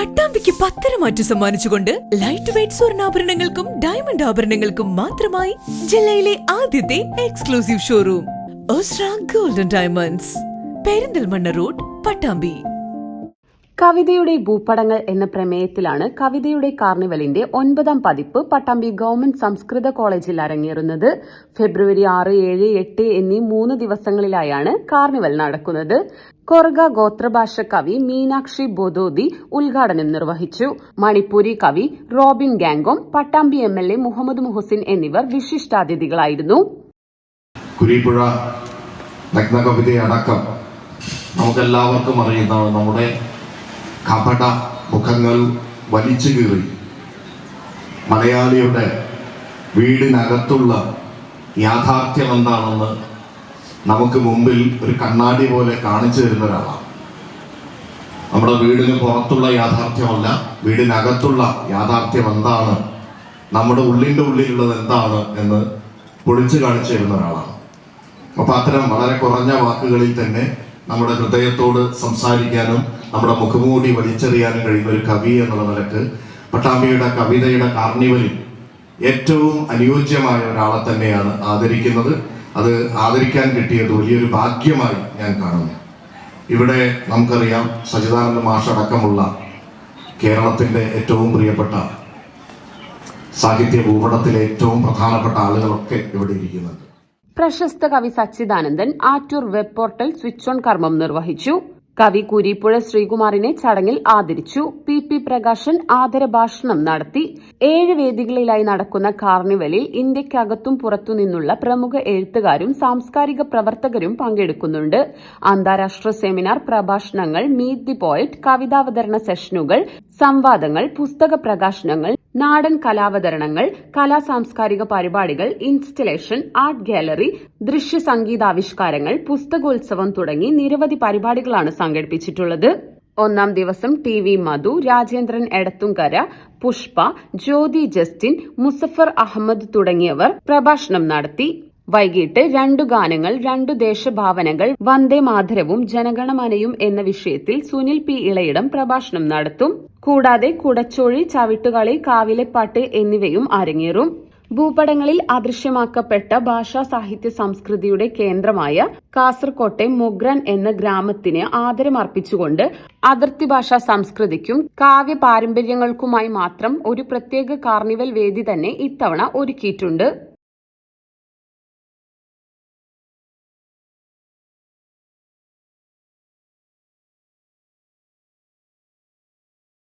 പട്ടാമ്പിക്ക് പത്തരമാറ്റു സമ്മാനിച്ചുകൊണ്ട് light weight സ്വർണ്ണാഭരണങ്ങൾക്കും ഡയമണ്ട് ആഭരണങ്ങൾക്കും മാത്രമായി ജില്ലയിലെ ആദ്യത്തെ exclusive showroom Osra golden diamonds, Perinthalmanna road, Pattambi. കവിതയുടെ ഭൂപടങ്ങൾ എന്ന പ്രമേയത്തിലാണ് കവിതയുടെ കാർണിവലിന്റെ 9ാം പതിപ്പ് പട്ടാമ്പി ഗവൺമെന്റ് സംസ്കൃത കോളേജിൽ അരങ്ങേറുന്നത്. ഫെബ്രുവരി 6, 7, 8 എന്നീ 3 ദിവസങ്ങളിലായാണ് കാർണിവൽ നടക്കുന്നത്. കൊർഗ ഗോത്രഭാഷ കവി മീനാക്ഷി ബോദോദി ഉദ്ഘാടനം നിർവഹിച്ചു. മണിപ്പൂരി കവി റോബിൻ ഗാംഗോം, പട്ടാമ്പി MLA മുഹമ്മദ് മുഹസിൻ എന്നിവർ വിശിഷ്ടാതിഥികളായിരുന്നു. കുരീപ്പുഴ നഗ്നകവിതയടക്കം നമുക്കെല്ലാവർക്കും അറിയുന്നതാണ്. നമ്മുടെ കപട മുഖങ്ങൾ വലിച്ചു കീറി മലയാളിയുടെ വീടിനകത്തുള്ള യാഥാർത്ഥ്യം എന്താണെന്ന് നമുക്ക് മുമ്പിൽ ഒരു കണ്ണാടി പോലെ കാണിച്ചു തരുന്ന ഒരാളാണ്. നമ്മുടെ വീടിന് പുറത്തുള്ള യാഥാർത്ഥ്യമല്ല, വീടിനകത്തുള്ള യാഥാർത്ഥ്യം എന്താണ്, നമ്മുടെ ഉള്ളിൻ്റെ ഉള്ളിലുള്ളത് എന്താണ് എന്ന് പൊളിച്ചു കാണിച്ചു തരുന്ന ഒരാളാണ്. അപ്പൊ അത്തരം വളരെ കുറഞ്ഞ വാക്കുകളിൽ തന്നെ നമ്മുടെ ഹൃദയത്തോട് സംസാരിക്കാനും നമ്മുടെ മുഖമൂടി വലിച്ചെറിയാനും കഴിയുന്ന ഒരു കവി എന്നുള്ള നിലക്ക് പട്ടാമ്പിയുടെ കവിതയുടെ കാർണിവലിൽ ഏറ്റവും അനുയോജ്യമായ ഒരാളെ തന്നെയാണ് ആദരിക്കുന്നത്. അത് ആദരിക്കാൻ കിട്ടിയത് വലിയൊരു ഭാഗ്യമായി ഞാൻ കാണുന്നു. ഇവിടെ നമുക്കറിയാം, സച്ചിദാനന്ദ മാഷ് അടക്കമുള്ള കേരളത്തിന്റെ ഏറ്റവും പ്രിയപ്പെട്ട സാഹിത്യ ഭൂപടത്തിലെ ഏറ്റവും പ്രധാനപ്പെട്ട ആളുകളൊക്കെ ഇവിടെ ഇരിക്കുന്നുണ്ട്. പ്രശസ്ത കവി Sachidanandan Attoor web portal switch on കർമ്മം നിർവഹിച്ചു. കവി കുരീപ്പുഴ ശ്രീകുമാറിനെ ചടങ്ങിൽ ആദരിച്ചു. PP പ്രകാശൻ ആദരഭാഷണം നടത്തി. 7 വേദികളിലായി നടക്കുന്ന കാർണിവലിൽ ഇന്ത്യക്കകത്തും പുറത്തുനിന്നുള്ള പ്രമുഖ എഴുത്തുകാരും സാംസ്കാരിക പ്രവർത്തകരും പങ്കെടുക്കുന്നുണ്ട്. അന്താരാഷ്ട്ര സെമിനാർ, പ്രഭാഷണങ്ങൾ, മീറ്റ് ദി പോയറ്റ്, കവിതാവതരണ സെഷനുകൾ, സംവാദങ്ങൾ, പുസ്തക പ്രകാശനങ്ങൾ, നാടൻ കലാവതരണങ്ങൾ, കലാ സാംസ്കാരിക പരിപാടികൾ, ഇൻസ്റ്റലേഷൻ, ആർട്ട് ഗാലറി, ദൃശ്യ സംഗീതാവിഷ്കാരങ്ങൾ, പുസ്തകോത്സവം തുടങ്ങി നിരവധി പരിപാടികളാണ് സംഘടിപ്പിച്ചിട്ടുള്ളത്. 1ാം ദിവസം TV മധു, രാജേന്ദ്രൻ എടത്തുംകര, പുഷ്പ, ജ്യോതി ജസ്റ്റിൻ, മുസഫർ അഹമ്മദ് തുടങ്ങിയവർ പ്രഭാഷണം നടത്തി. വൈകിട്ട് 2 ഗാനങ്ങൾ, 2 ദേശഭാവനകൾ, വന്ദേ മാതരവും ജനഗണമനയും എന്ന വിഷയത്തിൽ സുനിൽ P. ഇളയിടം പ്രഭാഷണം നടത്തും. കൂടാതെ കുടച്ചോഴി, ചവിട്ടുകളി, കാവിലെപ്പാട്ട് എന്നിവയും അരങ്ങേറും. ഭൂപടങ്ങളിൽ അദൃശ്യമാക്കപ്പെട്ട ഭാഷാ സാഹിത്യ സംസ്കൃതിയുടെ കേന്ദ്രമായ കാസർകോട്ടെ മൊഗ്രാൻ എന്ന ഗ്രാമത്തിന് ആദരമർപ്പിച്ചുകൊണ്ട് അതിർത്തി ഭാഷാ സംസ്കൃതിക്കും കാവ്യ പാരമ്പര്യങ്ങൾക്കുമായി മാത്രം ഒരു പ്രത്യേക കാർണിവൽ വേദി തന്നെ ഇത്തവണ ഒരുക്കിയിട്ടുണ്ട്.